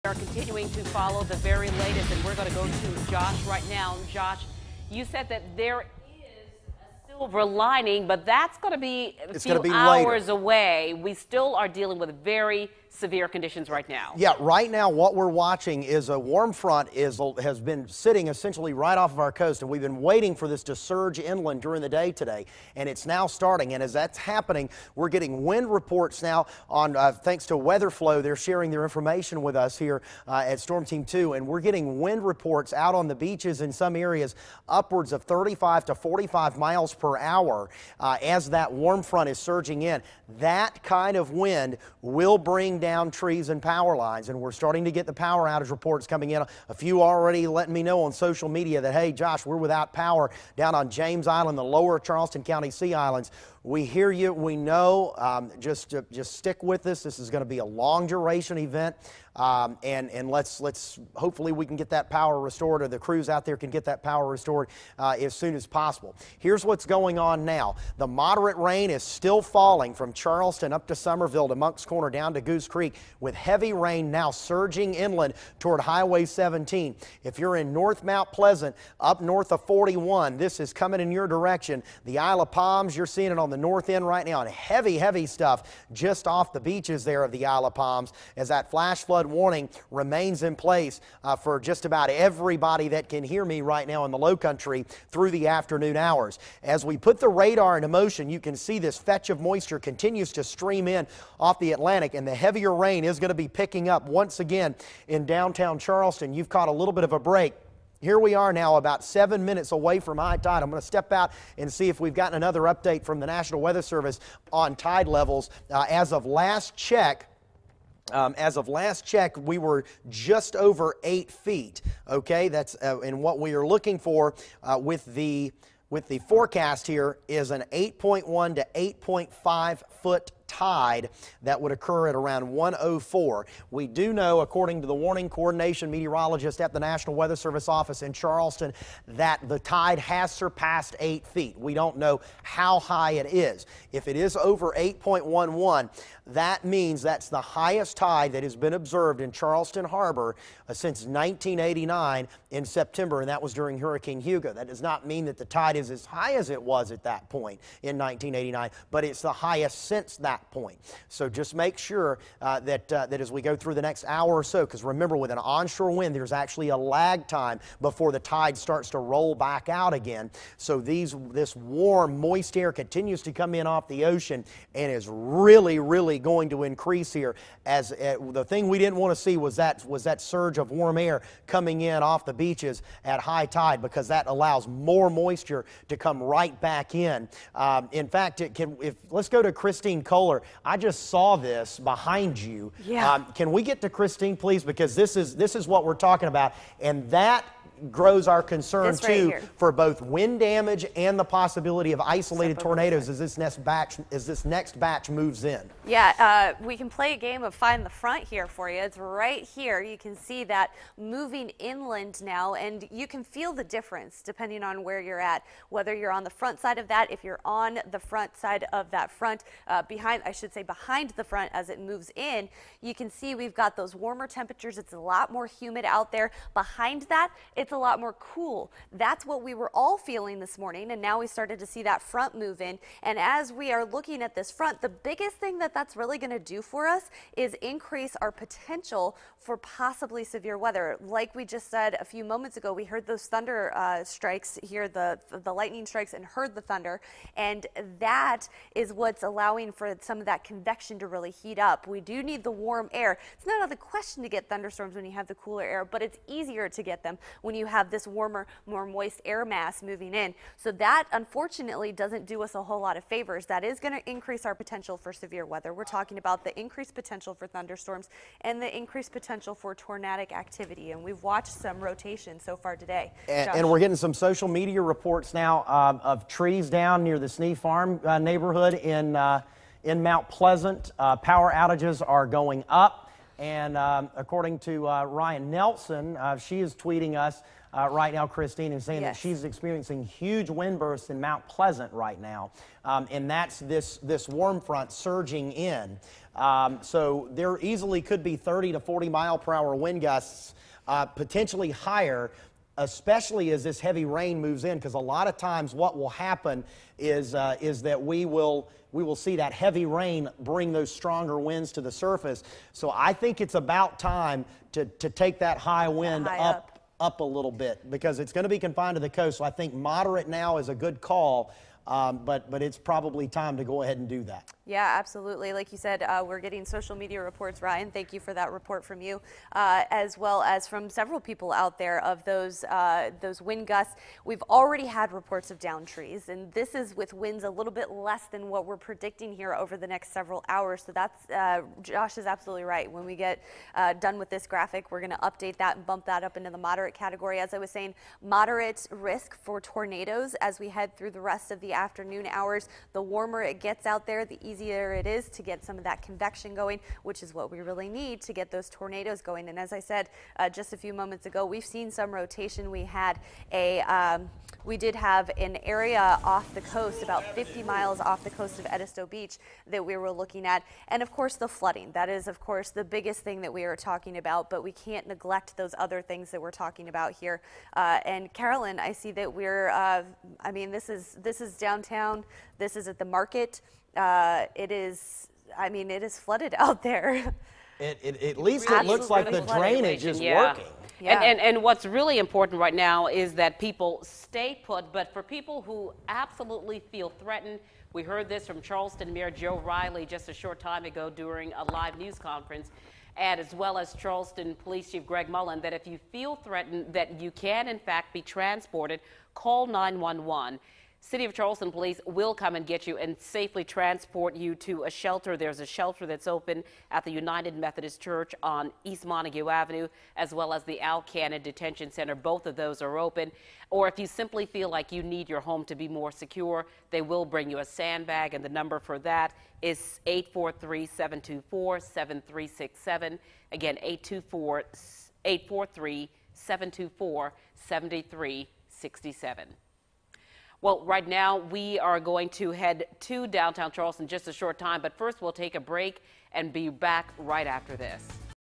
Are continuing to follow the very latest, and we're going to go to Josh right now. Josh, you said that there is a silver lining, but that's going to be a few hours away. We still are dealing with very severe conditions right now. Yeah, right now what we're watching is a warm front has been sitting essentially right off of our coast, and we've been waiting for this to surge inland during the day today, and it's now starting. And as that's happening, we're getting wind reports now on thanks to WeatherFlow. They're sharing their information with us here at Storm Team 2, and we're getting wind reports out on the beaches in some areas upwards of 35 to 45 miles per hour as that warm front is surging in. That kind of wind will bring down trees and power lines, and we're starting to get the power outage reports coming in. A few already letting me know on social media that, hey, Josh, we're without power down on James Island, the lower Charleston County Sea Islands. We hear you. We know. Just stick with this. This is going to be a long duration event, and let's hopefully we can get that power restored, or the crews out there can get that power restored as soon as possible. Here's what's going on now. The moderate rain is still falling from Charleston up to Summerville to Monk's Corner down to Goose Creek, with heavy rain now surging inland toward Highway 17. If you're in North Mount Pleasant, up north of 41, this is coming in your direction. The Isle of Palms, you're seeing it on the north end right now, and heavy stuff just off the beaches there of the Isle of Palms, as that flash flood warning remains in place for just about everybody that can hear me right now in the low country through the afternoon hours. As we put the radar into motion, you can see this fetch of moisture continues to stream in off the Atlantic, and the heavier rain is going to be picking up once again in downtown Charleston. You've caught a little bit of a break. Here we are now about 7 minutes away from high tide. I'm going to step out and see if we've gotten another update from the National Weather Service on tide levels. As of last check, we were just over 8 feet. Okay, that's and what we are looking for with the forecast here is an 8.1 to 8.5 foot tide that would occur at around 1:04. We do know, according to the warning coordination meteorologist at the National Weather Service office in Charleston, that the tide has surpassed 8 feet. We don't know how high it is. If it is over 8.11, that means that's the highest tide that has been observed in Charleston Harbor since 1989 in September, and that was during Hurricane Hugo. That does not mean that the tide is as high as it was at that point in 1989, but it's the highest since that point. So just make sure that as we go through the next hour or so, because remember, with an onshore wind, there's actually a lag time before the tide starts to roll back out again. So this warm, moist air continues to come in off the ocean and is really going to increase here. As the thing we didn't want to see was that surge of warm air coming in off the beaches at high tide, because that allows more moisture to come right back in. In fact, let's go to Christine Kohler. I just saw this behind you. Yeah. Can we get to Christine, please? Because this is what we're talking about, and that grows our concern too for both wind damage and the possibility of isolated tornadoes as this next batch moves in. Yeah, we can play a game of find the front here for you. It's right here. You can see that moving inland now, and you can feel the difference depending on where you're at, whether you're on the front side of that, if you're on the front side of that front, behind the front as it moves in, you can see we've got those warmer temperatures. It's a lot more humid out there. Behind that, it's a lot more cool. That's what we were all feeling this morning, and now we started to see that front move in. And as we are looking at this front, the biggest thing that's really going to do for us is increase our potential for possibly severe weather. Like we just said a few moments ago, we heard those thunder strikes here, the lightning strikes, and heard the thunder, and that is what's allowing for some of that convection to really heat up. We do need the warm air. It's not out of the question to get thunderstorms when you have the cooler air, but it's easier to get them when you have this warmer, more moist air mass moving in. So that, unfortunately, doesn't do us a whole lot of favors. That is going to increase our potential for severe weather. We're talking about the increased potential for thunderstorms and the increased potential for tornadic activity. And we've watched some rotation so far today. And we're getting some social media reports now of trees down near the Snee Farm neighborhood in Mount Pleasant. Power outages are going up. And according to Ryan Nelson, she is tweeting us right now, Christine, and saying that she's experiencing huge wind bursts in Mount Pleasant right now. And that's this warm front surging in. So there easily could be 30 to 40 mile per hour wind gusts, potentially higher, especially as this heavy rain moves in, because a lot of times what will happen is that we will see that heavy rain bring those stronger winds to the surface. So I think it's about time to take that high wind up a little bit, because it's going to be confined to the coast. So I think moderate now is a good call, but it's probably time to go ahead and do that. Yeah, absolutely. Like you said, we're getting social media reports, Ryan. Thank you for that report from you, as well as from several people out there of those wind gusts. We've already had reports of downed trees, and this is with winds a little bit less than what we're predicting here over the next several hours. So that's, Josh is absolutely right. When we get done with this graphic, we're going to update that and bump that up into the moderate category. As I was saying, moderate risk for tornadoes as we head through the rest of the afternoon hours. The warmer it gets out there, the easier it is to get some of that convection going, which is what we really need to get those tornadoes going. And as I said just a few moments ago, we've seen some rotation. We did have an area off the coast, about 50 miles off the coast of Edisto Beach, that we were looking at. And of course, the flooding. That is, of course, the biggest thing that we are talking about, but we can't neglect those other things that we're talking about here. And Carolyn, I see that we're, I mean, this is downtown. This is at the market. It is flooded out there. At least it looks like the drainage is working. Yeah. And what's really important right now is that people stay put, but for people who absolutely feel threatened, we heard this from Charleston Mayor Joe Riley just a short time ago during a live news conference, and as well as Charleston Police Chief Greg Mullen, that if you feel threatened that you can in fact be transported, call 911. City of Charleston Police will come and get you and safely transport you to a shelter. There's a shelter that's open at the United Methodist Church on East Montague Avenue, as well as the Al Cannon Detention Center. Both of those are open. Or if you simply feel like you need your home to be more secure, they will bring you a sandbag, and the number for that is 843-724-7367. Again, 843-724-7367. Well, right now we are going to head to downtown Charleston just a short time, but first we'll take a break and be back right after this.